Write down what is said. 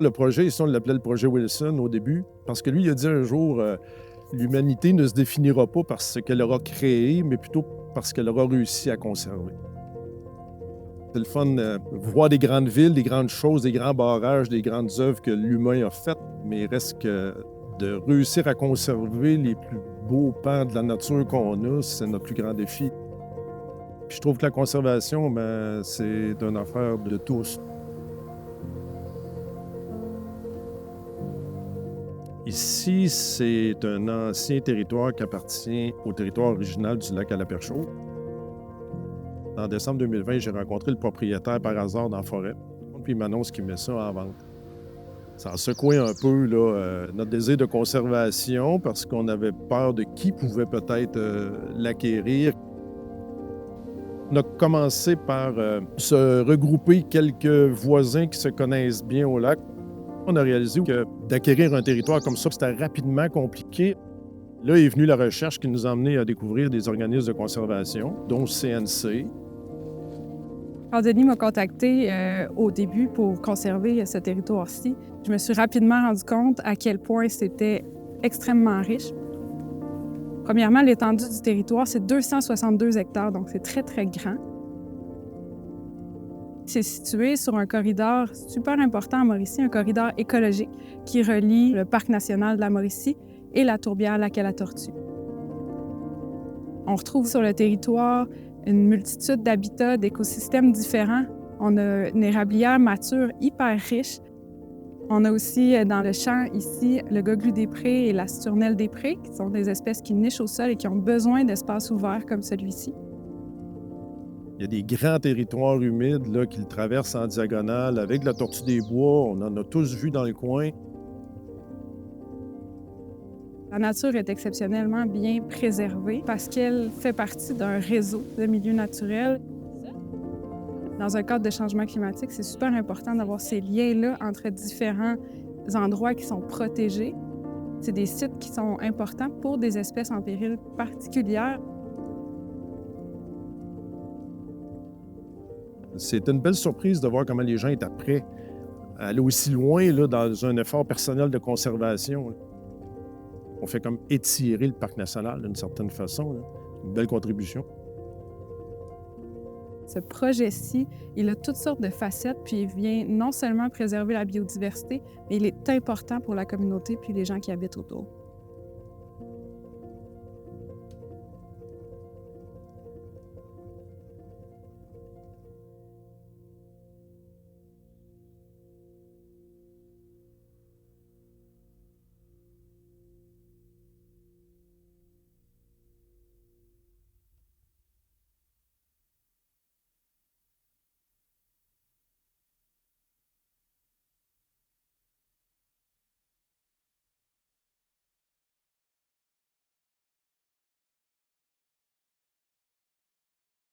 Le projet, ici, on l'appelait le projet Wilson au début, parce que lui, il a dit un jour, l'humanité ne se définira pas par ce qu'elle aura créé, mais plutôt par ce qu'elle aura réussi à conserver. C'est le fun de voir des grandes villes, des grandes choses, des grands barrages, des grandes œuvres que l'humain a faites, mais il reste que de réussir à conserver les plus beaux pans de la nature qu'on a, c'est notre plus grand défi. Puis je trouve que la conservation, c'est une affaire de tous. Ici, c'est un ancien territoire qui appartient au territoire original du lac à la Perchaude. En décembre 2020, j'ai rencontré le propriétaire par hasard dans la forêt. Puis il m'annonce qu'il met ça en vente. Ça a secoué un peu notre désir de conservation parce qu'on avait peur de qui pouvait peut-être l'acquérir. On a commencé par se regrouper quelques voisins qui se connaissent bien au lac. On a réalisé que d'acquérir un territoire comme ça, c'était rapidement compliqué. Là est venue la recherche qui nous a amenés à découvrir des organismes de conservation, dont CNC. Quand Denis m'a contacté au début pour conserver ce territoire-ci, je me suis rapidement rendu compte à quel point c'était extrêmement riche. Premièrement, l'étendue du territoire, c'est 262 hectares, donc c'est très, très grand. C'est situé sur un corridor super important à Mauricie, un corridor écologique qui relie le parc national de la Mauricie et la tourbière Lac-à-la-Tortue. On retrouve sur le territoire une multitude d'habitats, d'écosystèmes différents. On a une érablière mature hyper riche. On a aussi dans le champ ici le goglu des prés et la sturnelle des prés, qui sont des espèces qui nichent au sol et qui ont besoin d'espaces ouverts comme celui-ci. Il y a des grands territoires humides là, qui le traversent en diagonale avec la tortue des bois. On en a tous vu dans le coin. La nature est exceptionnellement bien préservée parce qu'elle fait partie d'un réseau de milieux naturels. Dans un cadre de changement climatique, c'est super important d'avoir ces liens-là entre différents endroits qui sont protégés. C'est des sites qui sont importants pour des espèces en péril particulières. C'est une belle surprise de voir comment les gens étaient prêts à aller aussi loin là, dans un effort personnel de conservation. On fait comme étirer le parc national d'une certaine façon. Là. Une belle contribution. Ce projet-ci, il a toutes sortes de facettes, puis il vient non seulement préserver la biodiversité, mais il est important pour la communauté puis les gens qui habitent autour.